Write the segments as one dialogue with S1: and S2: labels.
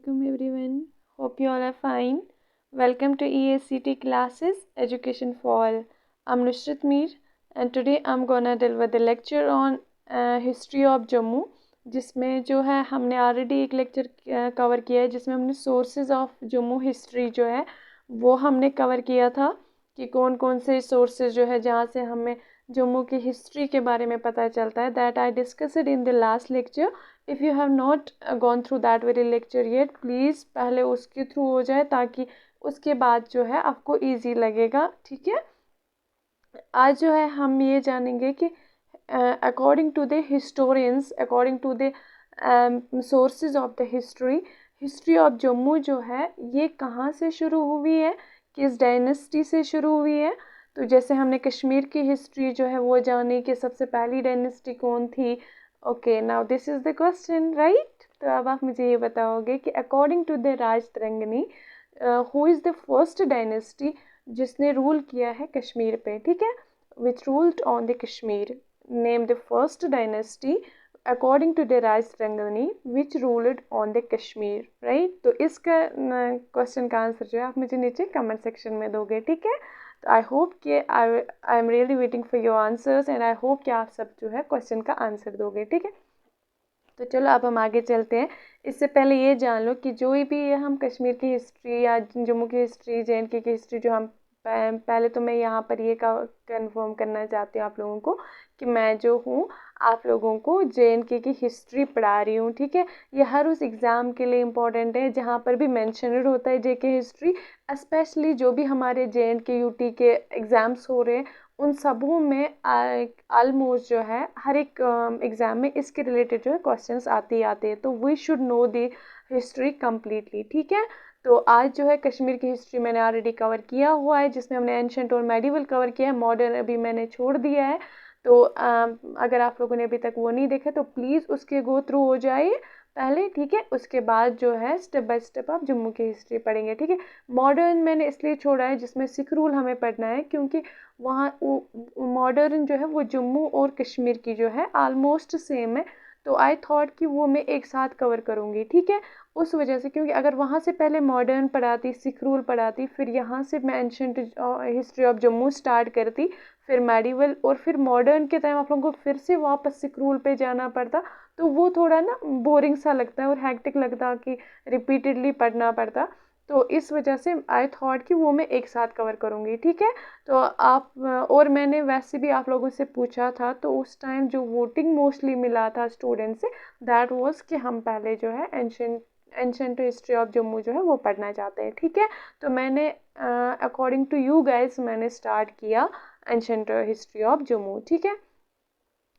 S1: Assalamualaikum everyone. Hope you all are fine. Welcome to EACT classes Education for All. I'm Nusrat Mir and today I'm gonna deliver the lecture on history of Jammu जिसमें जो है हमने already एक lecture cover किया है जिसमें हमने sources of Jammu history जो है वो हमने कवर किया था कि कौन कौन से सोर्सेज जो है जहाँ से हमें जम्मू की हिस्ट्री के बारे में पता चलता है. That I discussed in the last lecture. If you have not gone through that very lecture yet please पहले उसके थ्रू हो जाए ताकि उसके बाद जो है आपको ईजी लगेगा. ठीक है, आज जो है हम ये जानेंगे कि according to the historians, according to the sources of the history of Jammu जो है ये कहाँ से शुरू हुई है, किस डायनेस्टी से शुरू हुई है. तो जैसे हमने कश्मीर की हिस्ट्री जो है वो जानी कि सबसे पहली डायनेस्टी कौन थी. Okay, now this is the question, right. तो अब आप मुझे ये बताओगे कि according to the Rajatarangini who is the first dynasty जिसने रूल किया है कश्मीर पे. ठीक है, which ruled on the Kashmir. Name the first dynasty according to the Rajatarangini which ruled on the Kashmir, right. तो इसका क्वेश्चन का आंसर जो है आप मुझे नीचे कमेंट सेक्शन में दोगे. ठीक है, तो आई होप कि I am really waiting for your answers and I hope कि आप सब जो है क्वेश्चन का आंसर दोगे. ठीक है, तो चलो अब हम आगे चलते हैं. इससे पहले ये जान लो कि जो भी हम कश्मीर की हिस्ट्री या जम्मू की हिस्ट्री, JNK की हिस्ट्री जो हम पहले तो मैं यहाँ पर ये कंफर्म करना चाहती हूँ आप लोगों को कि मैं जो हूँ आप लोगों को JNK की हिस्ट्री पढ़ा रही हूँ. ठीक है, ये हर उस एग्ज़ाम के लिए इम्पोर्टेंट है जहाँ पर भी मेंशनड होता है JK हिस्ट्री. स्पेशली जो भी हमारे JNK UT के एग्ज़ाम्स हो रहे हैं उन सबों में ऑलमोस्ट जो है हर एक एग्ज़ाम में इसके रिलेटेड जो है क्वेश्चंस आते ही आते हैं. तो we should know the history completely. ठीक है, तो आज जो है कश्मीर की हिस्ट्री मैंने ऑलरेडी कवर किया हुआ है जिसमें हमने एंशंट और मेडिवल कवर किया है. मॉडर्न अभी मैंने छोड़ दिया है. तो अगर आप लोगों ने अभी तक वो नहीं देखा तो प्लीज़ उसके गो थ्रू हो जाइए पहले. ठीक है, उसके बाद जो है स्टेप बाय स्टेप आप जम्मू की हिस्ट्री पढ़ेंगे. ठीक है, मॉडर्न मैंने इसलिए छोड़ा है जिसमें सिख रूल हमें पढ़ना है क्योंकि वहाँ मॉडर्न जो है वो जम्मू और कश्मीर की जो है ऑलमोस्ट सेम है. तो आई थॉट कि वो मैं एक साथ कवर करूँगी. ठीक है, उस वजह से क्योंकि अगर वहाँ से पहले मॉडर्न पढ़ाती, सिख रूल पढ़ाती, फिर यहाँ से मैं ancient history of Jammu start करती, फिर मेडिवल और फिर मॉडर्न के टाइम आप लोगों को फिर से वापस सिख रूल पे जाना पड़ता तो वो थोड़ा ना बोरिंग सा लगता है और हैक्टिक लगता कि रिपीटेडली पढ़ना पड़ता. तो इस वजह से आई थॉट कि वो मैं एक साथ कवर करूँगी. ठीक है, तो आप और मैंने वैसे भी आप लोगों से पूछा था तो उस टाइम जो वोटिंग मोस्टली मिला था स्टूडेंट से दैट वाज कि हम पहले जो है एंशंट हिस्ट्री ऑफ जम्मू जो है वो पढ़ना चाहते हैं. ठीक है, तो मैंने अकॉर्डिंग टू यू गाइस मैंने स्टार्ट किया एंशंट हिस्ट्री ऑफ जम्मू. ठीक है,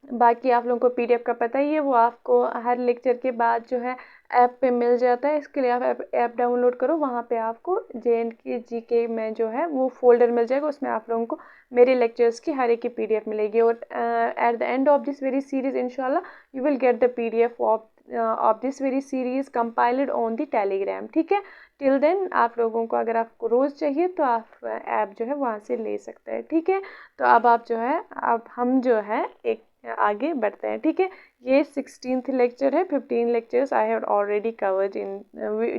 S1: बाकी आप लोगों को PDF का पता ही है, वो आपको हर लेक्चर के बाद जो है ऐप पे मिल जाता है. इसके लिए आप ऐप डाउनलोड करो, वहाँ पे आपको JNK GK में जो है वो फोल्डर मिल जाएगा. उसमें आप लोगों को मेरे लेक्चर्स की हर एक की PDF मिलेगी और at the end of this very series इंशाल्लाह you will get the PDF of this very series compiled on the Telegram. ठीक है, टिल देन आप लोगों को अगर आपको रोज़ चाहिए तो आप ऐप जो है वहाँ से ले सकते हैं. ठीक है, तो अब आप जो है अब हम जो है एक आगे बढ़ते हैं. ठीक है, ये 16th लेक्चर है. 15 lectures I have already covered in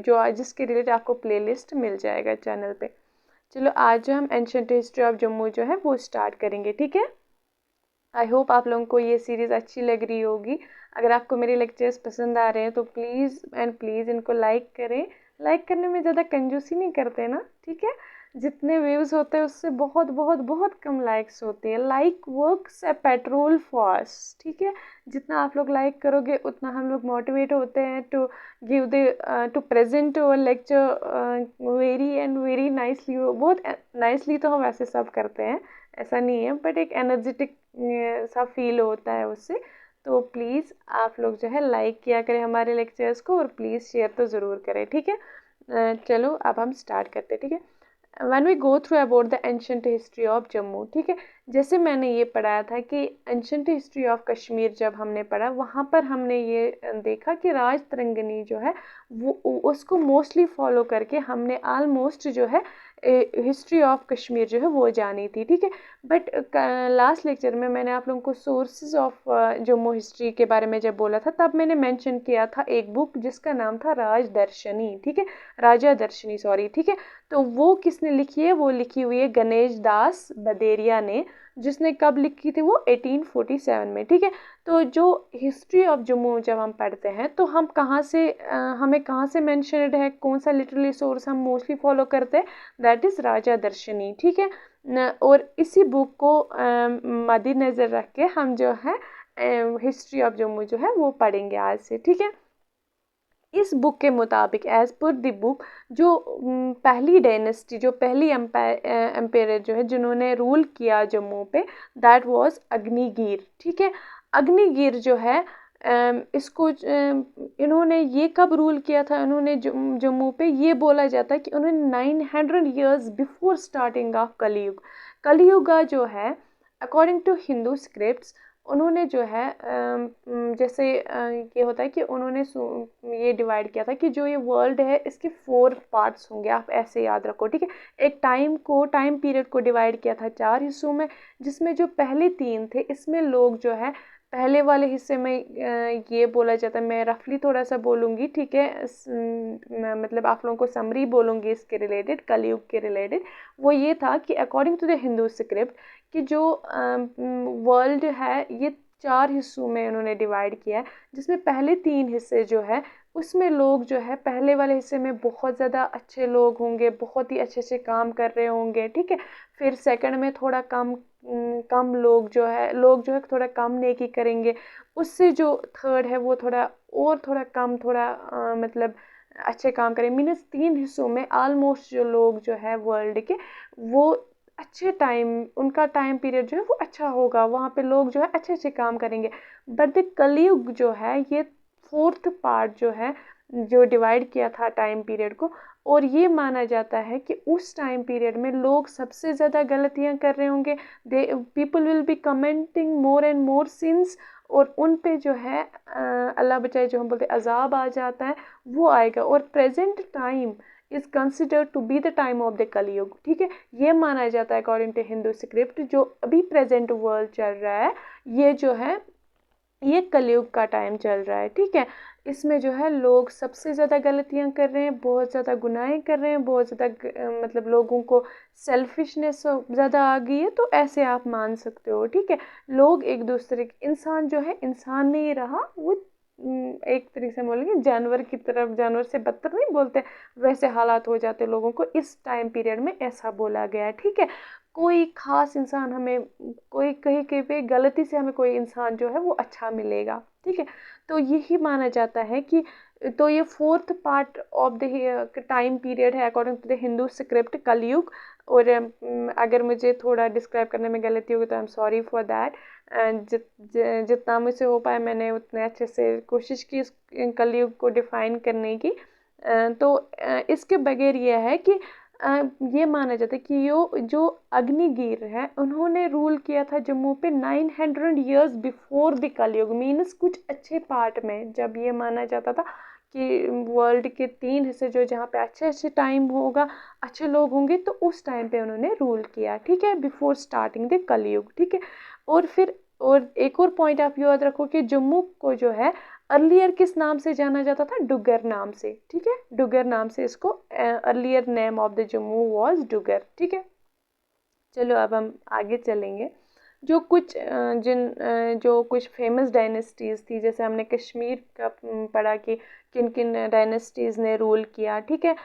S1: जो जिसके रिलेटेड आपको प्लेलिस्ट मिल जाएगा चैनल पे. चलो आज जो हम एंशंट हिस्ट्री ऑफ जम्मू जो है वो स्टार्ट करेंगे. ठीक है, आई होप आप लोगों को ये सीरीज़ अच्छी लग रही होगी. अगर आपको मेरे लेक्चर्स पसंद आ रहे हैं तो प्लीज़ एंड प्लीज़ इनको लाइक करें. लाइक करने में ज़्यादा कंजूसी नहीं करते ना. ठीक है, जितने व्यूज़ होते हैं उससे बहुत बहुत बहुत कम लाइक्स होती है. Like works A petrol for us. ठीक है, जितना आप लोग लाइक करोगे उतना हम लोग मोटिवेट होते हैं to give the to present our lecture very and very nicely. बहुत नाइसली तो हम ऐसे सब करते हैं, ऐसा नहीं है, बट एक एनर्जेटिक सा फील होता है उससे. तो प्लीज़ आप लोग जो है लाइक किया करें हमारे लेक्चर्स को और प्लीज़ शेयर तो ज़रूर करें. ठीक है, चलो अब हम स्टार्ट करते हैं. ठीक है, when we go through about the ancient history of Jammu. ठीक है, जैसे मैंने ये पढ़ाया था कि एंशंट हिस्ट्री ऑफ कश्मीर जब हमने पढ़ा, वहाँ पर हमने ये देखा कि राज तरंगिणी जो है वो उसको मोस्टली फॉलो करके हमने ऑलमोस्ट जो है हिस्ट्री ऑफ कश्मीर जो है वो जानी थी, ठीक है। बट लास्ट लेक्चर में मैंने आप लोगों को सोर्सेज ऑफ जम्मू हिस्ट्री के बारे में जब बोला था, तब मैंने मेंशन किया था एक बुक जिसका नाम था राजदर्शनी, ठीक है, राजा दर्शनी सॉरी, ठीक है। तो वो किसने लिखी है? वो लिखी हुई है गणेश दास बदेरिया ने, जिसने कब लिखी थी? वो 1847 में, ठीक है। तो जो हिस्ट्री ऑफ जम्मू जब हम पढ़ते हैं तो हम कहाँ से हमें कहाँ से मेंशनड है, कौन सा लिटरेरी सोर्स हम मोस्टली फॉलो करते हैं? दैट इज़ राजा दर्शनी, ठीक है। और इसी बुक को मद्देनज़र रख के हम जो है हिस्ट्री ऑफ जम्मू जो है वो पढ़ेंगे आज से, ठीक है। इस बुक के मुताबिक एज पर द बुक जो पहली डायनेस्टी, जो पहली एम्पायर जो है जिन्होंने रूल किया जम्मू पे, दैट वाज अग्निगीर, ठीक है। अग्निगीर जो है इसको इन्होंने ये कब रूल किया था इन्होंने जम्मू पे? ये बोला जाता है कि उन्होंने 900 ईयर्स बिफोर स्टार्टिंग ऑफ कलयुग, कलयुगा जो है अकॉर्डिंग टू हिंदू स्क्रिप्ट्स उन्होंने जो है जैसे ये होता है कि उन्होंने ये डिवाइड किया था कि जो ये वर्ल्ड है इसके 4 पार्ट्स होंगे, आप ऐसे याद रखो, ठीक है। एक टाइम पीरियड को डिवाइड किया था 4 हिस्सों में, जिसमें जो पहले 3 थे इसमें लोग जो है पहले वाले हिस्से में ये बोला जाता है, मैं रफली थोड़ा सा बोलूँगी, ठीक है, मतलब आप लोगों को समरी बोलूँगी इसके रिलेटेड, कलयुग के रिलेटेड। वो ये था कि according to the Hindu script कि जो वर्ल्ड है ये 4 हिस्सों में उन्होंने डिवाइड किया है, जिसमें पहले 3 हिस्से जो है उसमें लोग जो है पहले वाले हिस्से में बहुत ज़्यादा अच्छे लोग होंगे, बहुत ही अच्छे से काम कर रहे होंगे, ठीक है। फिर सेकंड में थोड़ा कम लोग जो है थोड़ा कम नेकी करेंगे। उससे जो थर्ड है वो थोड़ा कम मतलब अच्छे काम करें। मीन्स 3 हिस्सों में ऑलमोस्ट जो लोग जो है वर्ल्ड के वो अच्छे उनका टाइम पीरियड जो है वो अच्छा होगा, वहाँ पे लोग जो है अच्छे अच्छे काम करेंगे। बट द कलयुग जो है ये 4th पार्ट जो है जो डिवाइड किया था टाइम पीरियड को, और ये माना जाता है कि उस टाइम पीरियड में लोग सबसे ज़्यादा गलतियाँ कर रहे होंगे, they people will be commenting more and more since, और उन पे जो है अल्लाह बचाए जो हम बोलते अजाब आ जाता है वो आएगा। और present time is considered to be the time of the Kalyug, ठीक है। ये माना जाता है अकॉर्डिंग टू हिंदू स्क्रिप्ट जो अभी प्रेजेंट वर्ल्ड चल रहा है ये जो है ये कलयुग का टाइम चल रहा है, ठीक है। इसमें जो है लोग सबसे ज़्यादा गलतियां कर रहे हैं, बहुत ज़्यादा गुनाहें कर रहे हैं, बहुत ज़्यादा मतलब लोगों को सेल्फिशनेस ज़्यादा आ गई है, तो ऐसे आप मान सकते हो, ठीक है। लोग एक दूसरे इंसान जो है इंसान नहीं रहा, वो एक तरीके से बोलेंगे जानवर की तरफ, जानवर से बदतर नहीं बोलते, वैसे हालात हो जाते लोगों को इस टाइम पीरियड में, ऐसा बोला गया है, ठीक है। कोई खास इंसान हमें कोई कहीं कहीं पे गलती से हमें कोई इंसान जो है वो अच्छा मिलेगा, ठीक है। तो यही माना जाता है कि तो ये 4th part of the time period है according to the Hindu script Kalyug. और अगर मुझे थोड़ा डिस्क्राइब करने में गलती होगी तो I am sorry for that. जितना मुझसे हो पाया मैंने उतने अच्छे से कोशिश की इस कलयुग को डिफाइन करने की। तो इसके बगैर ये है कि ये माना जाता है कि जो अग्निगीर है उन्होंने रूल किया था जम्मू पे 900 ईयर्स बिफोर द कलयुग। मीन्स कुछ अच्छे पार्ट में जब ये माना जाता था कि वर्ल्ड के 3 हिस्से जो जहाँ पे अच्छे अच्छे टाइम होगा, अच्छे लोग होंगे, तो उस टाइम पे उन्होंने रूल किया, ठीक है, बिफोर स्टार्टिंग द कलयुग, ठीक है। और फिर एक और पॉइंट आप याद रखो कि जम्मू को जो है अर्लियर किस नाम से जाना जाता था? डुगर नाम से, ठीक है, डुगर नाम से इसको earlier name of the Jammu was Duggar, ठीक है। चलो अब हम आगे चलेंगे। जो कुछ फेमस डायनेस्टीज़ थी, जैसे हमने कश्मीर का पढ़ा कि किन किन डायनेस्टीज़ ने रूल किया, ठीक है।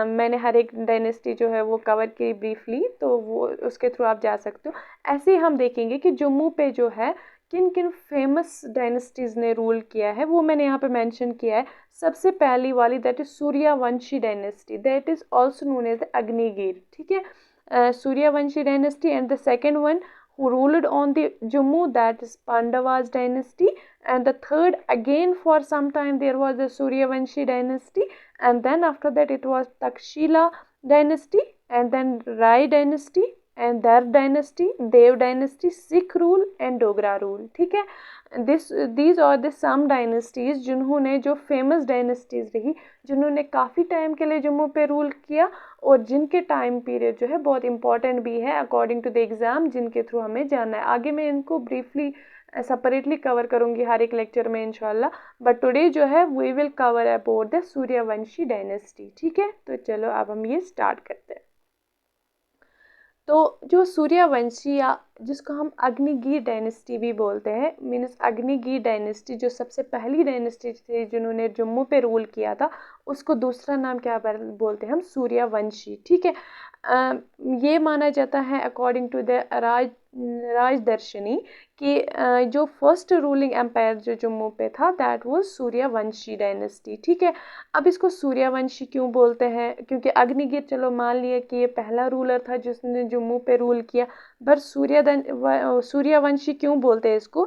S1: मैंने हर एक डायनेस्टी जो है वो कवर की ब्रीफली, तो वो उसके थ्रू आप जा सकते हो। ऐसे ही हम देखेंगे कि जम्मू पे जो है किन किन फेमस डायनेस्टीज़ ने रूल किया है, वो मैंने यहाँ पे मेंशन किया है। सबसे पहली वाली that is Suryavanshi dynasty, that is also known as the Agnigir, ठीक है, Suryavanshi dynasty. And the second one who ruled on the Jammu, that is Pandavas dynasty. And the third, again for some time there was the Suryavanshi dynasty, and then after that it was Takshila dynasty, and then Rai dynasty, and दर dynasty, Dev dynasty, Sikh rule and Dogra rule. ठीक है, these are the some dynasties जिन्होंने, जो famous dynasties रही, जिन्होंने काफ़ी time के लिए जम्मू पे रूल किया और जिनके टाइम पीरियड जो है बहुत इंपॉर्टेंट भी है अकॉर्डिंग टू द एग्ज़ाम, जिनके थ्रू हमें जानना है। आगे मैं इनको ब्रीफली सेपरेटली कवर करूंगी हर एक लेक्चर में इंशाल्लाह, बट टुडे जो है we will cover about the Suryavanshi dynasty. ठीक है, तो चलो अब हम ये स्टार्ट करते हैं। तो जो सूर्यवंशी या जिसको हम अग्निगीर डायनेस्टी भी बोलते हैं, मीन्स अग्निगीर डायनेस्टी जो सबसे पहली डायनेस्टी थी जिन्होंने जम्मू पे रूल किया था, उसको दूसरा नाम क्या बोलते हैं हम, सूर्यवंशी। ठीक है, ये माना जाता है अकॉर्डिंग टू द राजदर्शनी कि जो फर्स्ट रूलिंग एम्पायर जो जम्मू पे था दैट वाज सूर्यवंशी डायनेस्टी। ठीक है, अब इसको सूर्यवंशी क्यों बोलते हैं, क्योंकि अग्निगीर चलो मान लिया कि ये पहला रूलर था जिसने जम्मू पे रूल किया, पर सूर्यवंशी क्यों बोलते हैं इसको,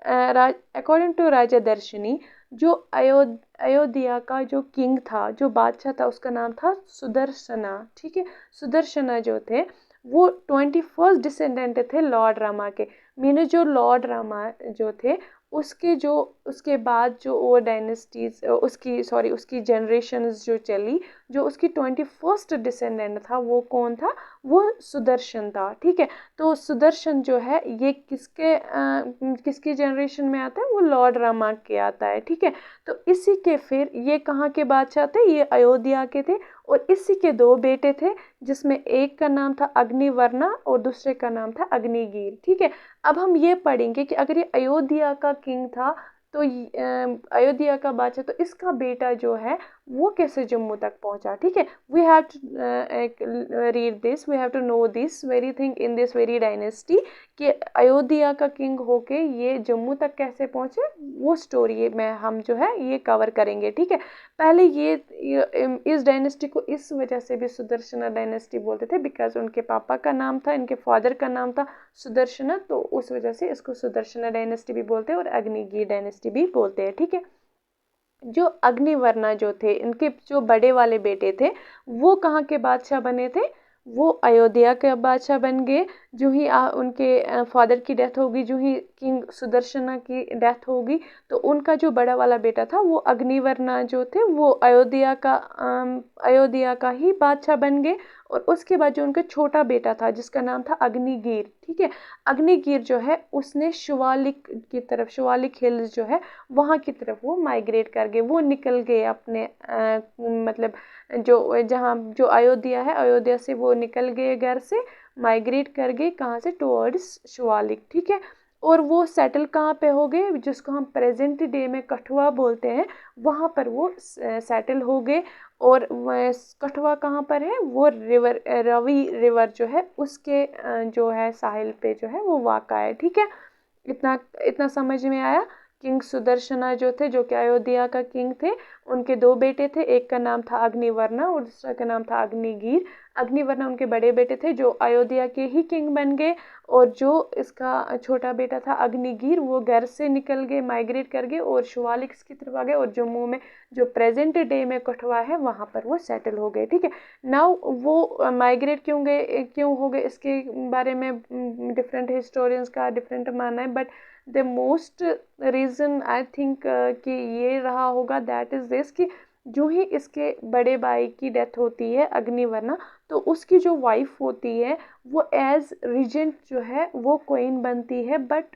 S1: अकॉर्डिंग टू राजा दर्शनी जो अयोध्या का जो किंग था, जो बादशाह था, उसका नाम था सुदर्शना। ठीक है, सुदर्शना जो थे वो 21st डिसेंडेंट थे लॉर्ड रामा के, मीने जो लॉर्ड रामा जो थे उसके बाद जो और डायनेस्टीज उसकी जनरेशन्स जो चली, जो उसकी 21st डिसेंडेंट था वो कौन था, वो सुदर्शन था। ठीक है, तो सुदर्शन जो है ये किसकी जनरेशन में आता है, वो लॉर्ड रामा के आता है। ठीक है, तो इसी के फिर ये कहाँ के बादशाह थे, ये अयोध्या के थे, और इसी के दो बेटे थे जिसमें एक का नाम था अग्निवर्णा और दूसरे का नाम था अग्निगीर। ठीक है, अब हम ये पढ़ेंगे कि अगर ये अयोध्या का किंग था तो अयोध्या का बादशाह, तो इसका बेटा जो है वो कैसे जम्मू तक पहुंचा। ठीक है, we have to read this, we have to know this very thing in this very dynasty कि अयोध्या का किंग होके ये जम्मू तक कैसे पहुंचे, वो स्टोरी में हम जो है ये कवर करेंगे। ठीक है, पहले ये इस डायनेस्टी को इस वजह से भी सुदर्शना डायनेस्टी बोलते थे बिकॉज उनके पापा का नाम था, इनके फादर का नाम था सुदर्शना, तो उस वजह से इसको सुदर्शना डायनेस्टी भी बोलते हैं और अग्निगीर डायनेस्टी भी बोलते हैं। ठीक है, जो अग्निवर्णा जो थे, इनके जो बड़े वाले बेटे थे वो कहाँ के बादशाह बने थे, वो अयोध्या के बादशाह बन गए। जो ही उनके फादर की डेथ होगी, जो ही किंग सुदर्शना की डेथ होगी, तो उनका जो बड़ा वाला बेटा था वो अग्निवर्णा जो थे वो अयोध्या का ही बादशाह बन गए। और उसके बाद जो उनका छोटा बेटा था जिसका नाम था अग्निगीर, ठीक है, अग्निगीर जो है उसने शिवालिक की तरफ, शिवालिक हिल्स जो है वहाँ की तरफ वो माइग्रेट कर गए, वो निकल गए अपने मतलब जो जहाँ जो अयोध्या है, अयोध्या से वो निकल गए घर से, माइग्रेट कर गए कहाँ से, टुवर्ड्स शिवालिक। ठीक है, और वो सेटल कहाँ पे हो गए, जिसको हम प्रेजेंट डे में कठुआ बोलते हैं, वहाँ पर वो सेटल हो गए। और कठुआ कहाँ पर है, वो रवि रिवर जो है उसके जो है साहिल पे जो है वो वाक़ा है। ठीक है, इतना इतना समझ में आया। किंग सुदर्शना जो थे, जो कि अयोध्या का किंग थे, उनके दो बेटे थे, एक का नाम था अग्निवर्णा और दूसरा का नाम था अग्निगीर। अग्निवर्णा उनके बड़े बेटे थे जो अयोध्या के ही किंग बन गए, और जो इसका छोटा बेटा था अग्निगीर वो घर से निकल गए, माइग्रेट कर गए और शिवालिक की तरफ आ गए, और जम्मू में जो प्रेजेंट डे में कठुआ है वहाँ पर वो सेटल हो गए। ठीक है, नाउ वो माइग्रेट क्यों हो गए, इसके बारे में डिफरेंट हिस्टोरियंस का डिफरेंट मानना है, but the most reason I think कि ये रहा होगा, दैट इज़ दिस कि जो ही इसके बड़े भाई की डेथ होती है अग्निवर्णा, तो उसकी जो वाइफ होती है वो एज रीजेंट जो है वो क्वीन बनती है, but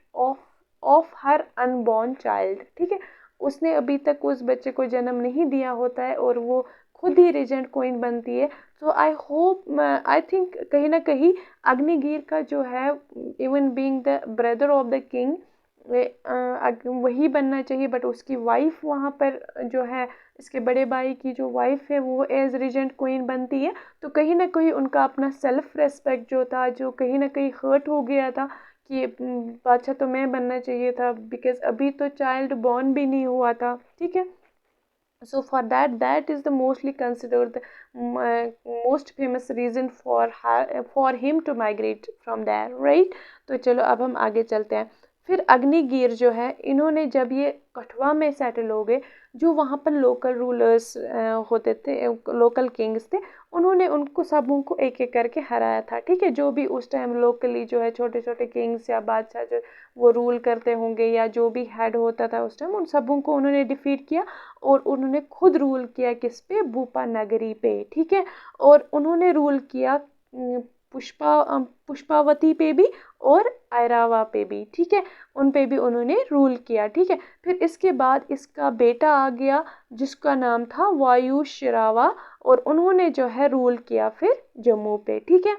S1: of her unborn child. ठीक है, उसने अभी तक उस बच्चे को जन्म नहीं दिया होता है और वो खुद ही रीजेंट क्वीन बनती है। तो आई थिंक कहीं ना कहीं अग्निगीर का जो है, even being the brother of the king, वही बनना चाहिए, बट उसकी वाइफ वहाँ पर जो है, इसके बड़े भाई की जो वाइफ है वो एज रीजेंट क्वीन बनती है। तो कहीं ना कहीं उनका अपना सेल्फ रेस्पेक्ट जो था, जो कहीं ना कहीं हर्ट हो गया था कि बादशाह तो मैं बनना चाहिए था, बिकॉज अभी तो चाइल्ड बॉर्न भी नहीं हुआ था। ठीक है, so for that is the mostly considered the most famous reason for him to migrate from there, right? तो चलो अब हम आगे चलते हैं। फिर अग्निगीर जो है, इन्होंने जब ये कठवा में सेटल हो गए, जो वहाँ पर लोकल रूलर्स होते थे, लोकल किंग्स थे, उन्होंने उनको सबों को एक एक करके हराया था, ठीक है। जो भी उस टाइम लोकली जो है छोटे छोटे किंग्स या बादशाह जो वो रूल करते होंगे या जो भी हेड होता था उस टाइम, उन सबों को उन्होंने डिफीट किया और उन्होंने खुद रूल किया किस पे, भूपा नगरी पे, ठीक है। और उन्होंने रूल किया पुष्पावती पे भी और ऐरावा पे भी, ठीक है, उन पे भी उन्होंने रूल किया, ठीक है। फिर इसके बाद इसका बेटा आ गया जिसका नाम था वायुश्रवा, और उन्होंने जो है रूल किया फिर जम्मू पे, ठीक है।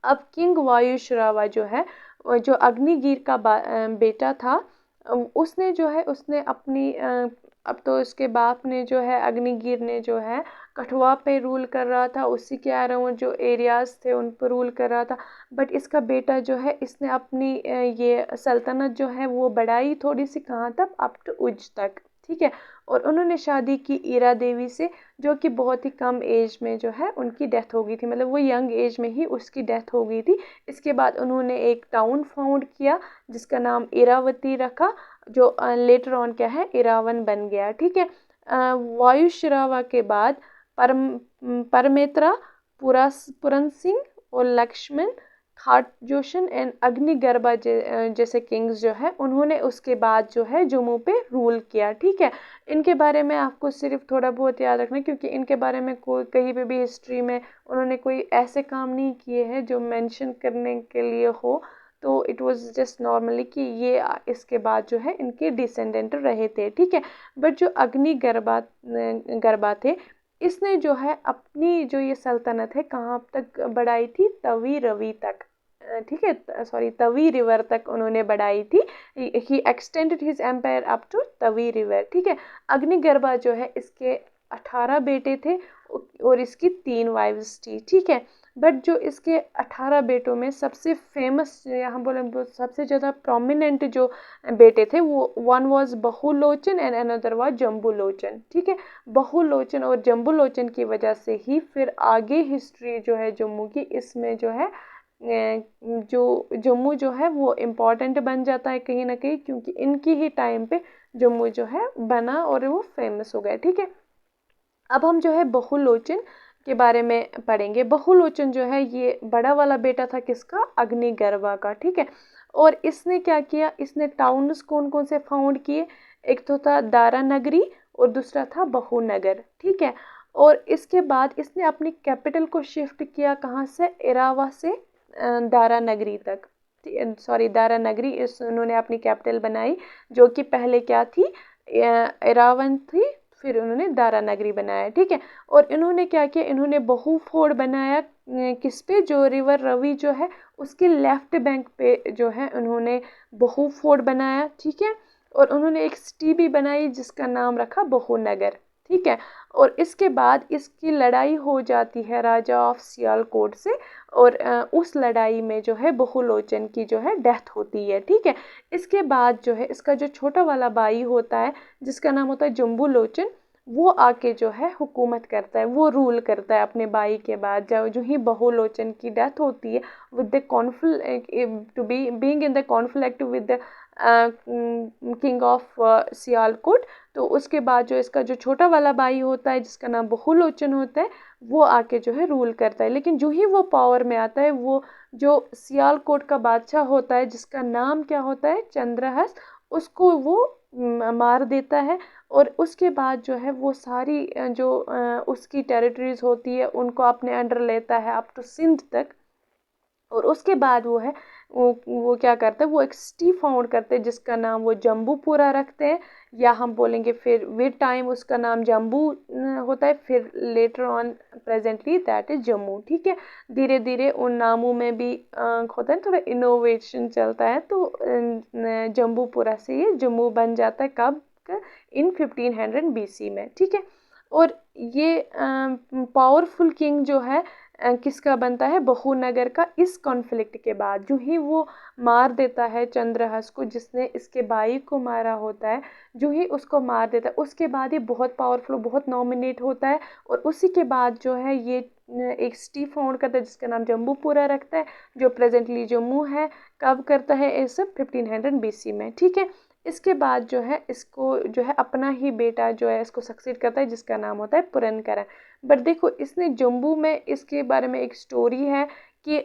S1: अब किंग वायुश्रवा जो है, जो अग्निगीर का बेटा था, उसने जो है उसने अपनी अब तो उसके बाप ने जो है, अग्निगीर ने जो है कठवा पे रूल कर रहा था, उसी के अराउंड जो एरियाज थे उन पर रूल कर रहा था। बट इसका बेटा जो है, इसने अपनी ये सल्तनत जो है वो बढ़ाई थोड़ी सी, कहाँ तक, अप टू उज्ज तक, ठीक है। और उन्होंने शादी की ईरा देवी से, जो कि बहुत ही कम एज में जो है उनकी डेथ हो गई थी, मतलब वो यंग एज में ही उसकी डेथ हो गई थी। इसके बाद उन्होंने एक टाउन फाउंड किया जिसका नाम इरावती रखा, जो लेटर ऑन क्या है, इरावन बन गया, ठीक है। वायुश्रवा के बाद परमेत्रा, पुरन सिंह और लक्ष्मण खाटजोशन एंड अग्निगर्भा जैसे किंग्स जो है, उन्होंने उसके बाद जो है जम्मू पे रूल किया, ठीक है। इनके बारे में आपको सिर्फ थोड़ा बहुत याद रखना, क्योंकि इनके बारे में कोई कहीं पे भी हिस्ट्री में उन्होंने कोई ऐसे काम नहीं किए हैं जो मेंशन करने के लिए हो, तो इट वाज जस्ट नॉर्मली कि ये इसके बाद जो है इनके डिसेंडेंट रहे थे, ठीक है। बट जो गर्भा थे, इसने जो है अपनी जो ये सल्तनत है कहाँ तक बढ़ाई थी, तवी रवि तक, ठीक है, सॉरी तवी रिवर तक उन्होंने बढ़ाई थी। ही extended his empire up to Tawi river, ठीक है। अग्निगर्भा जो है, इसके 18 बेटे थे और इसकी 3 वाइफ्स थी, ठीक है। बट जो इसके 18 बेटों में सबसे फेमस, यहाँ बोले सबसे ज़्यादा प्रोमिनेंट जो बेटे थे, वो one was Bahulochan and another was Jambulochan, ठीक है। बहुलोचन और जम्बूलोचन की वजह से ही फिर आगे हिस्ट्री जो है जम्मू की, इसमें जो है जो जम्मू जो है वो इम्पॉर्टेंट बन जाता है कहीं ना कहीं, क्योंकि इनकी ही टाइम पे जम्मू जो है बना और वो फेमस हो गया, ठीक है। अब हम जो है बहुलोचन के बारे में पढ़ेंगे। बहुलोचन जो है ये बड़ा वाला बेटा था किसका, अग्निगर्भा का, ठीक है। और इसने क्या किया, इसने टाउन्स कौन कौन से फाउंड किए, एक तो था दारा नगरी और दूसरा था बहुनगर, ठीक है। और इसके बाद इसने अपनी कैपिटल को शिफ्ट किया कहाँ से, इरावा से दारा नगरी तक, सॉरी दारा नगरी इस उन्होंने अपनी कैपिटल बनाई, जो कि पहले क्या थी, इरावन थी, फिर उन्होंने दारा नगरी बनाया, ठीक है। और इन्होंने क्या किया, इन्होंने बहु फोर्ट बनाया किस पे, जो रिवर रवि जो है उसके लेफ्ट बैंक पे जो है उन्होंने बहु फोर्ट बनाया, ठीक है। और उन्होंने एक सिटी भी बनाई जिसका नाम रखा बहुनगर, ठीक है। और इसके बाद इसकी लड़ाई हो जाती है राजा ऑफ सियालकोट से, और उस लड़ाई में जो है बहुलोचन की जो है डेथ होती है, ठीक है। इसके बाद जो है इसका जो छोटा वाला भाई होता है जिसका नाम होता है जम्बूलोचन, वो आके जो है हुकूमत करता है, वो रूल करता है अपने भाई के बाद। जो ही बहुलोचन की डेथ होती है with the conflict, to be being in the conflict with the king of Sialkot, तो उसके बाद जो इसका जो छोटा वाला भाई होता है जिसका नाम बहुलोचन होता है, वो आके जो है रूल करता है। लेकिन जो ही वो पावर में आता है, वो जो सियालकोट का बादशाह होता है जिसका नाम क्या होता है, चंद्रहास, उसको वो मार देता है। और उसके बाद जो है वो सारी जो उसकी टेरिटरीज होती है उनको अपने अंडर लेता है अप टू सिंध तक। और उसके बाद वो है वो क्या करते हैं, वो एक सिटी फाउंड करते हैं जिसका नाम वो जम्बूपुरा रखते हैं, या हम बोलेंगे फिर विद टाइम उसका नाम जम्बू होता है, फिर later on presently that is Jammu, ठीक है। धीरे धीरे उन नामों में भी होता है थोड़ा इनोवेशन चलता है, तो जम्बूपुरा से ये जम्मू बन जाता है, कब, इन 1500 BC में, ठीक है। और ये पावरफुल किंग जो है किसका बनता है, बहुनगर का। इस कॉन्फ्लिक्ट के बाद जो ही वो मार देता है चंद्रहास को, जिसने इसके भाई को मारा होता है, जो ही उसको मार देता है उसके बाद ये बहुत पावरफुल, बहुत नॉमिनेट होता है। और उसी के बाद जो है ये एक सिटी फाउंड करता है जिसका नाम जम्बूपुरा रखता है, जो प्रेजेंटली जम्मू है। कब करता है ये सब, 1500 BC में, ठीक है। इसके बाद जो है इसको जो है अपना ही बेटा जो है इसको सक्सीड करता है जिसका नाम होता है पुरनकरण। बट देखो इसने जम्मू में, इसके बारे में एक स्टोरी है कि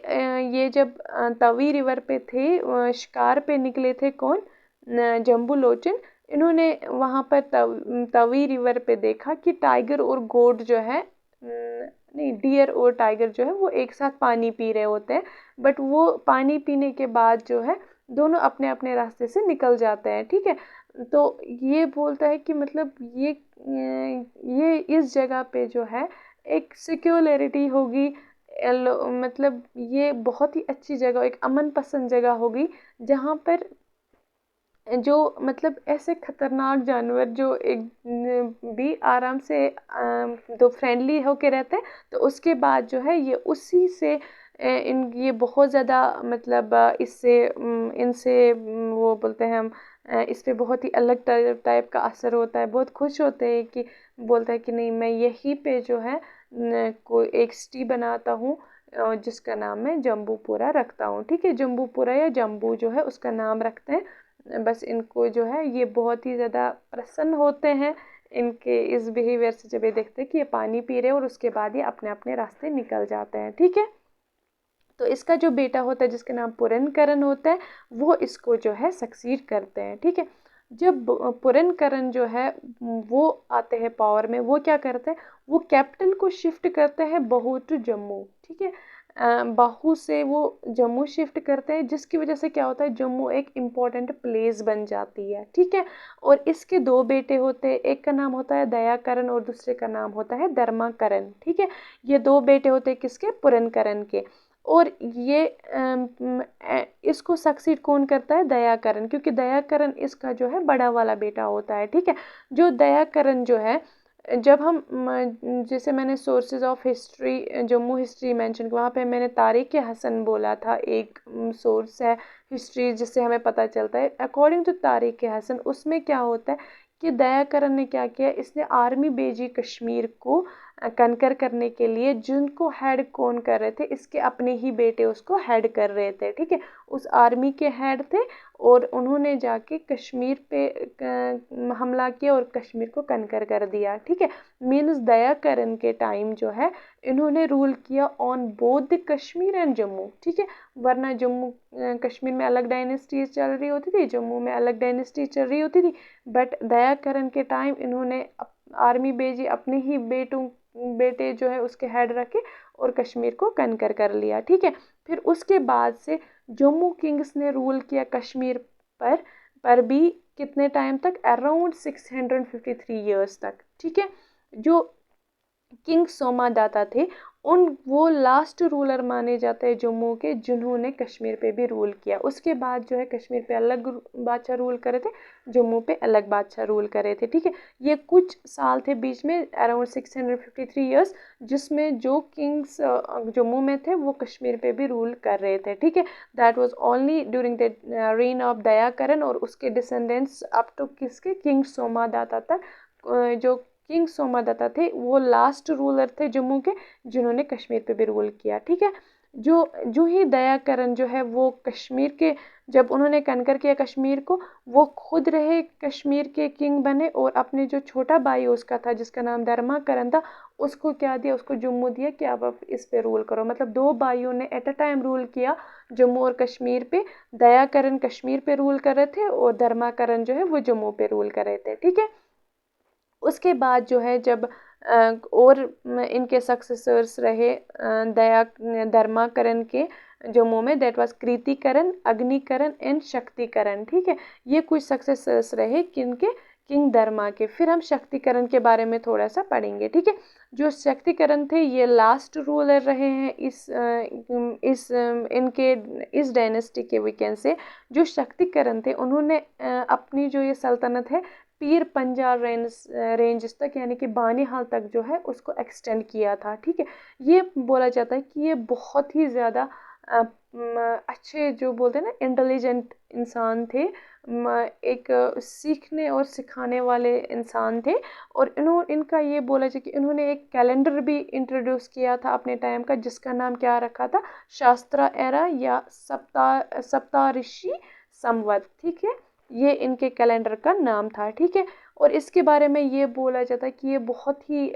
S1: ये जब तवी रिवर पे थे, शिकार पे निकले थे कौन, जम्बू लोचन। इन्होंने वहां पर तवी रिवर पे देखा कि टाइगर और गोट जो है, नहीं, डियर और टाइगर जो है वो एक साथ पानी पी रहे होते हैं। बट वो पानी पीने के बाद जो है दोनों अपने अपने रास्ते से निकल जाते हैं, ठीक है। तो ये बोलता है कि मतलब ये इस जगह पे जो है एक सिक्योरिटी होगी, मतलब ये बहुत ही अच्छी जगह, एक अमन पसंद जगह होगी, जहाँ पर जो मतलब ऐसे खतरनाक जानवर जो एक भी आराम से तो फ्रेंडली होके रहते हैं। तो उसके बाद जो है ये उसी से इन ये बहुत ज़्यादा मतलब इससे इनसे वो बोलते हैं हम, इस पे बहुत ही अलग टाइप का असर होता है। बहुत खुश होते हैं कि बोलता है कि नहीं, मैं यहीं पे जो है कोई एक सिटी बनाता हूँ जिसका नाम मैं जम्बूपुरा रखता हूँ, ठीक है। जम्बूपुरा या जम्बू जो है उसका नाम रखते हैं। बस इनको जो है ये बहुत ही ज़्यादा प्रसन्न होते हैं इनके इस बिहेवियर से, जब ये देखते हैं कि ये पानी पी रहे हैं और उसके बाद ये अपने अपने रास्ते निकल जाते हैं, ठीक है। तो इसका जो बेटा होता है जिसका नाम पुरनकरण होता है, वो इसको जो है सक्सीड करते हैं, ठीक है। जब पुरनकरण जो है वो आते हैं पावर में, वो क्या करते हैं, वो कैपिटल को शिफ्ट करते हैं बहू टू जम्मू, ठीक है। बाहू से वो जम्मू शिफ्ट करते हैं, जिसकी वजह से क्या होता है, जम्मू एक इम्पॉर्टेंट प्लेस बन जाती है, ठीक है। और इसके दो बेटे होते हैं, एक का नाम होता है दयाकरण और दूसरे का नाम होता है धर्माकरण, ठीक है। ये दो बेटे होते हैं किसके, पुरनकरण के। और ये इसको सक्सीड कौन करता है, दयाकरण, क्योंकि दयाकरण इसका जो है बड़ा वाला बेटा होता है, ठीक है। जो दयाकरण जो है, जब हम जैसे मैंने sources of history, Jammu history mention, वहाँ पे मैंने तारिक हसन बोला था, एक सोर्स है हिस्ट्री जिससे हमें पता चलता है। अकॉर्डिंग टू तारिक हसन, उसमें क्या होता है कि दयाकरण ने क्या किया, इसने आर्मी भेजी कश्मीर को कनकर करने के लिए, जिनको हेड कौन कर रहे थे, इसके अपने ही बेटे उसको हेड कर रहे थे, ठीक है। उस आर्मी के हेड थे और उन्होंने जाके कश्मीर पे हमला किया और कश्मीर को कनकर कर दिया, ठीक है। मीन्स दयाकरण के टाइम जो है इन्होंने रूल किया on both the Kashmir and Jammu, ठीक है। वरना जम्मू कश्मीर में अलग डायनेस्टीज चल रही होती थी, जम्मू में अलग डायनेस्टीज चल रही होती थी। बट दयाकरण के टाइम इन्होंने आर्मी भेजी, अपने ही बेटे जो है उसके हेड रखे और कश्मीर को कनकर कर लिया, ठीक है। फिर उसके बाद से जम्मू किंग्स ने रूल किया कश्मीर पर भी कितने टाइम तक, अराउंड 653 ईयर्स तक, ठीक है। जो किंग सोमादाता थे, वो लास्ट रूलर माने जाते हैं जम्मू के, जिन्होंने कश्मीर पे भी रूल किया। उसके बाद जो है कश्मीर पे अलग बादशाह रूल करे थे, जम्मू पे अलग बादशाह रूल करे थे, ठीक है। ये कुछ साल थे बीच में, अराउंड 653 ईयर्स, जिसमें जो किंग्स जम्मू में थे वो कश्मीर पे भी रूल कर रहे थे, ठीक है। That was only during the reign of Dayakaran और उसके डिसेंडेंट्स अप टू किसके, किंग सोमादाता तक। जो किंग सोमादाता थे वो लास्ट रूलर थे जम्मू के, जिन्होंने कश्मीर पे भी रूल किया, ठीक है। जो ही दयाकरण जो है वो कश्मीर के, जब उन्होंने कनकर किया कश्मीर को, वो खुद रहे कश्मीर के किंग बने और अपने जो छोटा भाई उसका था जिसका नाम धर्माकरण था, उसको क्या दिया, उसको जम्मू दिया कि अब आप इस पे रूल करो। मतलब दो भाइयों ने एट अ टाइम रूल किया जम्मू और कश्मीर पे। दयाकरण कश्मीर पे रूल कर रहे थे और धर्माकरण जो है वो जम्मू पे रूल कर रहे थे, ठीक है। उसके बाद जो है जब और इनके सक्सेसर्स रहे दया धर्माकरण के जम्मू में, दैट वाज कृतिकरण, अग्निकरण एंड शक्तिकरण, ठीक है। ये कुछ सक्सेसर्स रहे किनके, किंग धर्मा के। फिर हम शक्तिकरण के बारे में थोड़ा सा पढ़ेंगे, ठीक है। जो शक्तिकरण थे ये लास्ट रूलर रहे हैं इनके इस डायनेस्टी के, वीकेंड से। जो शक्तिकरण थे उन्होंने अपनी जो ये सल्तनत है पीर पंजाल रेंज तक यानी कि बानीहाल तक जो है उसको एक्सटेंड किया था। ठीक है, ये बोला जाता है कि ये बहुत ही ज़्यादा अच्छे जो बोलते हैं ना इंटेलिजेंट इंसान थे, एक सीखने और सिखाने वाले इंसान थे। और इनका ये बोला जाए कि इन्होंने एक कैलेंडर भी इंट्रोड्यूस किया था अपने टाइम का, जिसका नाम क्या रखा था, शास्त्रा एरा या सप्ताऋषि संवत। ठीक है, ये इनके कैलेंडर का नाम था। ठीक है, और इसके बारे में ये बोला जाता है कि ये बहुत ही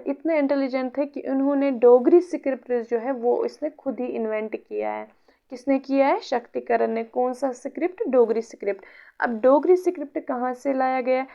S1: इतने इंटेलिजेंट थे कि उन्होंने डोगरी स्क्रिप्ट जो है वो इसने खुद ही इन्वेंट किया है। किसने किया है? शक्तिकरण ने। कौन सा स्क्रिप्ट? डोगरी स्क्रिप्ट। अब डोगरी स्क्रिप्ट कहाँ से लाया गया?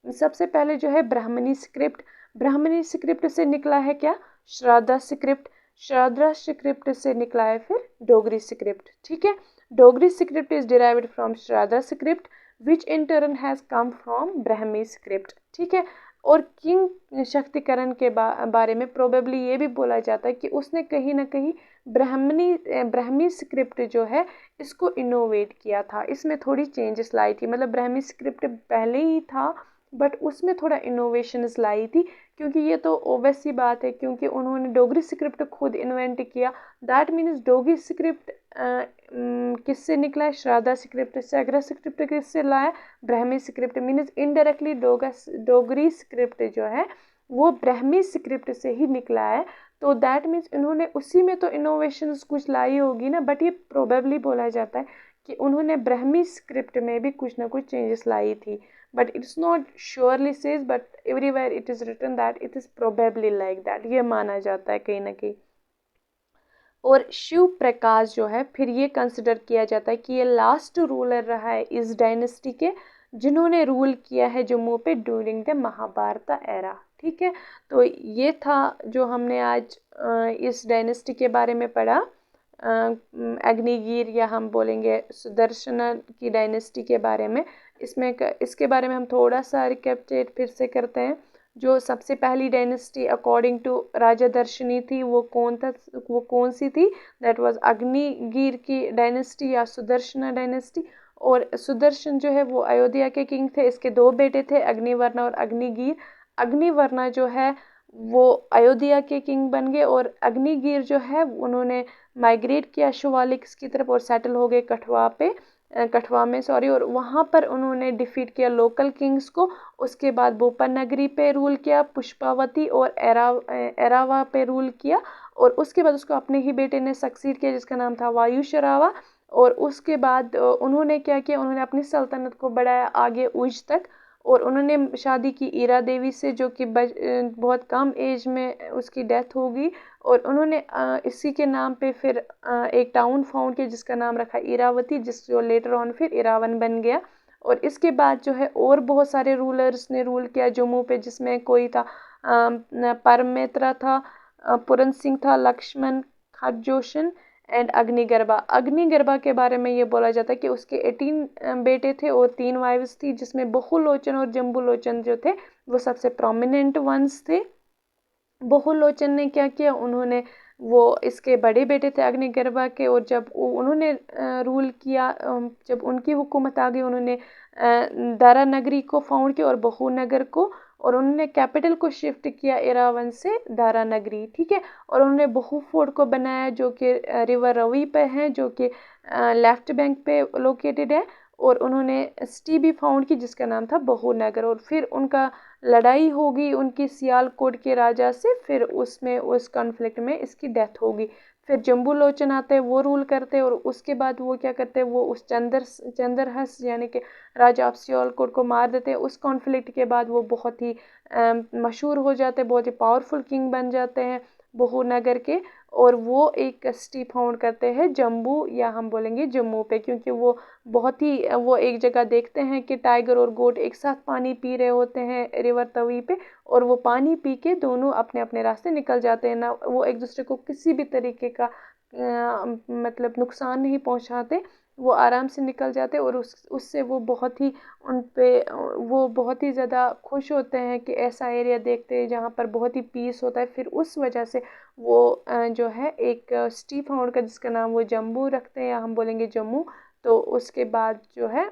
S1: सबसे पहले जो है ब्राह्मणी स्क्रिप्ट। ब्राह्मणी स्क्रिप्ट से निकला है क्या? श्राद्धा स्क्रिप्ट। श्राद्धा स्क्रिप्ट से निकला है फिर डोगरी स्क्रिप्ट। ठीक है, Dogri script is derived from Sharada script which in turn has come from Brahmi script. ठीक है, और किंग शक्तिकरण के बारे में प्रोबेबली ये भी बोला जाता है कि उसने कहीं ना कहीं ब्राह्मी स्क्रिप्ट जो है इसको इनोवेट किया था, इसमें थोड़ी चेंजेस लाई थी। मतलब ब्राह्मी स्क्रिप्ट पहले ही था बट उसमें थोड़ा इनोवेशंस लाई थी, क्योंकि ये तो ओबवियस सी बात है, क्योंकि उन्होंने डोगरी स्क्रिप्ट खुद इन्वेंट किया। दैट मीन्स डोगरी स्क्रिप्ट किससे निकला है? श्राद्धा स्क्रिप्ट से। अग्रा स्क्रिप्ट किससे लाया? Brahmi script. Means indirectly Dogri script जो है वो ब्राह्मी स्क्रिप्ट से ही निकला है। तो दैट मीन्स इन्होंने उसी में तो इनोवेशंस कुछ लाई होगी ना, बट ये प्रोबेबली बोला जाता है कि उन्होंने ब्राह्मी स्क्रिप्ट में भी कुछ ना कुछ चेंजेस लाई थी। But it's not surely says, but everywhere it is written that it is probably like that, ये माना जाता है कहीं ना कहीं। और शिव प्रकाश जो है फिर ये कंसिडर किया जाता है कि ये लास्ट रूलर रहा है इस डायनेस्टी के, जिन्होंने रूल किया है जम्मू पे ड्यूरिंग द महाभारत एरा। ठीक है, तो ये था जो हमने आज इस डायनेस्टी के बारे में पढ़ा, अग्निवीर या हम बोलेंगे सुदर्शन की डायनेस्टी के बारे में। इसके बारे में हम थोड़ा सा रिकैपिचुलेट फिर से करते हैं। जो सबसे पहली डायनेस्टी अकॉर्डिंग टू राजा दर्शनी थी वो कौन सी थी? दैट वाज अग्निवीर की डायनेस्टी या सुदर्शन डायनेस्टी। और सुदर्शन जो है वो अयोध्या के किंग थे, इसके दो बेटे थे, अग्निवर्णा और अग्निवीर। अग्निवर्णा जो है वो अयोध्या के किंग बन गए, और अग्निवीर जो है उन्होंने माइग्रेट किया शिवालिक की तरफ और सेटल हो गए कठवा में सॉरी, और वहाँ पर उन्होंने डिफीट किया लोकल किंग्स को। उसके बाद भूपन नगरी पे रूल किया, पुष्पावती और एरावा पे रूल किया, और उसके बाद उसको अपने ही बेटे ने सक्सीड किया जिसका नाम था वायुशरावा। और उसके बाद उन्होंने क्या किया, उन्होंने अपनी सल्तनत को बढ़ाया आगे उज तक, और उन्होंने शादी की ईरा देवी से, जो कि बहुत कम एज में उसकी डेथ हो गई। और उन्होंने इसी के नाम पे फिर एक टाउन फाउंड किया जिसका नाम रखा इरावती, जो लेटर ऑन फिर इरावन बन गया। और इसके बाद जो है और बहुत सारे रूलर्स ने रूल किया जम्मू पे, जिसमें कोई था परमेत्रा था, पुरन सिंह था, लक्ष्मण खरजोशन एंड अग्निगर्भा। अग्निगर्भा के बारे में ये बोला जाता है कि उसके 18 बेटे थे और 3 वाइफ्स थी, जिसमें बहुलोचन और जम्बूलोचन जो थे वो सबसे प्रोमिनेंट वंस थे। बहुलोचन ने क्या किया, उन्होंने वो इसके बड़े बेटे थे अग्निगर्भा के, और जब उन्होंने रूल किया, जब उनकी हुकूमत आ गई, उन्होंने दारा नगरी को फाउंड किया और बहुनगर को, और उन्होंने कैपिटल को शिफ्ट किया इरावन से दारा नगरी। ठीक है, और उन्होंने बहु फोर्ट को बनाया जो कि रिवर रवि पे है, जो कि लेफ्ट बैंक पे लोकेटेड है। और उन्होंने सिटी भी फाउंड की जिसका नाम था बहुनगर। और फिर उनका लड़ाई होगी उनकी सियालकोट के राजा से, फिर उसमें उस कॉन्फ्लिक्ट में इसकी डेथ होगी। फिर जम्बूलोचन आते हैं, वो रूल करते हैं, और उसके बाद वो क्या करते हैं, वो उस चंद्रहंस यानी कि राजा ऑफ सियालकोट को मार देते हैं। उस कॉन्फ्लिक्ट के बाद वो बहुत ही मशहूर हो जाते हैं, बहुत ही पावरफुल किंग बन जाते हैं बहुनगर के। और वो एक सिटी फाउंड करते हैं जम्बू या हम बोलेंगे जम्मू पे, क्योंकि वो बहुत ही वो एक जगह देखते हैं कि टाइगर और गोट एक साथ पानी पी रहे होते हैं रिवर तवी पे, और वो पानी पी के दोनों अपने अपने रास्ते निकल जाते हैं, ना वो एक दूसरे को किसी भी तरीके का मतलब नुकसान नहीं पहुंचाते, वो आराम से निकल जाते। और उससे वो बहुत ही उन पे वो बहुत ही ज़्यादा खुश होते हैं कि ऐसा एरिया देखते हैं जहाँ पर बहुत ही पीस होता है। फिर उस वजह से वो जो है एक सिटी फाउंड का जिसका नाम वो जम्बू रखते हैं या हम बोलेंगे जम्मू। तो उसके बाद जो है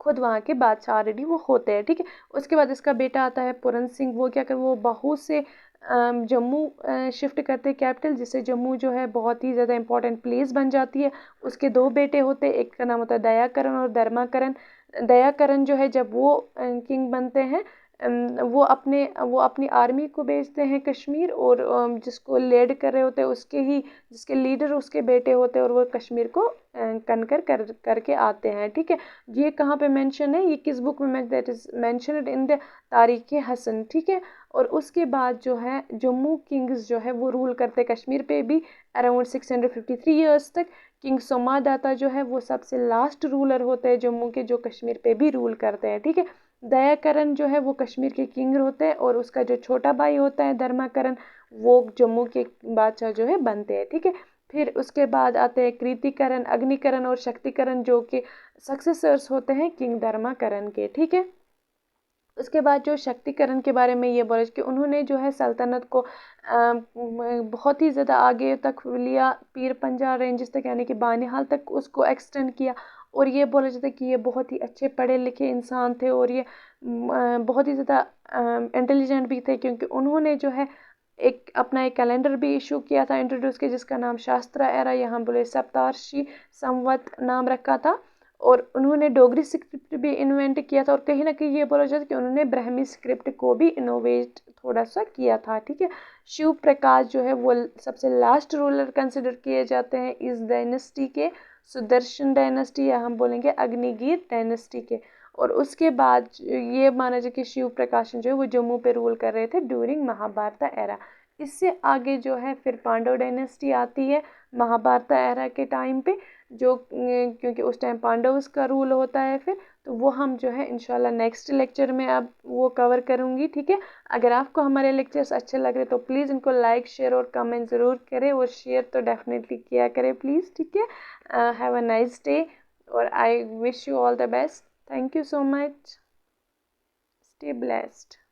S1: खुद वहाँ के बादशाह ऑलरेडी वो होते हैं, ठीक है। उसके बाद इसका बेटा आता है पूरन सिंह, वो क्या कर, वो बहू से जम्मू शिफ्ट करते हैं कैपिटल, जिससे जम्मू जो है बहुत ही ज़्यादा इंपॉर्टेंट प्लेस बन जाती है। उसके दो बेटे होते हैं, एक का नाम होता है दयाकरण और धर्माकरण। दयाकरण जो है जब वो किंग बनते हैं, वो अपनी आर्मी को भेजते हैं कश्मीर, और जिसको लीड कर रहे होते हैं उसके ही, जिसके लीडर उसके बेटे होते हैं, और वो कश्मीर को कनकर करके आते हैं, ठीक है। ये कहाँ पे मेंशन है, ये किस बुक में, that is mentioned in the तारीख हसन, ठीक है। और उसके बाद जो है जम्मू किंग्स जो है वो रूल करते हैं कश्मीर पे भी अराउंड 653 ईयर्स तक। किंग सोमादाता जो है वो सबसे लास्ट रूलर होते हैं जम्मू के, जो कश्मीर पे भी रूल करते हैं, ठीक है। दयाकरण जो है वो कश्मीर के किंग होते हैं, और उसका जो छोटा भाई होता है धर्माकरण, वो जम्मू के बादशाह जो है बनते हैं, ठीक है। फिर उसके बाद आते हैं कृतिकरण, अग्निकरण और शक्तिकरण, जो कि सक्सेसर्स होते हैं किंग धर्माकरण के, ठीक है। उसके बाद जो शक्तिकरण के बारे में ये बोला कि उन्होंने जो है सल्तनत को बहुत ही ज़्यादा आगे तक लिया, पीर पंजाल रेंजेस तक, यानी कि बानिहाल तक उसको एक्सटेंड किया। और ये बोला जाता है कि ये बहुत ही अच्छे पढ़े लिखे इंसान थे, और ये बहुत ही ज़्यादा इंटेलिजेंट भी थे, क्योंकि उन्होंने जो है एक कैलेंडर भी इशू किया था, इंट्रोड्यूस किया, जिसका नाम शास्त्रा एरा, यहाँ बोले सप्तार्षि संवत नाम रखा था। और उन्होंने डोगरी स्क्रिप्ट भी इन्वेंट किया था, और कहीं ना कहीं ये बोला जाता है कि उन्होंने ब्राह्मी स्क्रिप्ट को भी इनोवेट थोड़ा सा किया था, ठीक है। शिव प्रकाश जो है वो सबसे लास्ट रूलर कंसिडर किए जाते हैं इस डायनेस्टी के, सुदर्शन डायनेस्टी, या हम बोलेंगे अग्निगीर डायनेस्टी के। और उसके बाद ये माना जाए कि शिव प्रकाशन जो है वो जम्मू पे रूल कर रहे थे ड्यूरिंग महाभारत एरा। इससे आगे जो है फिर पांडव डायनेस्टी आती है महाभारत एरा के टाइम पे, जो क्योंकि उस टाइम पांडवस का रूल होता है फिर, तो वो हम जो है इंशाल्लाह नेक्स्ट लेक्चर में अब वो कवर करूँगी, ठीक है। अगर आपको हमारे लेक्चर्स अच्छे लग रहे तो प्लीज़ इनको लाइक शेयर और कमेंट ज़रूर करें, और शेयर तो डेफिनेटली किया करें प्लीज़, ठीक है। हैव अ नाइस डे, और I wish you all the best. Thank you so much, stay blessed.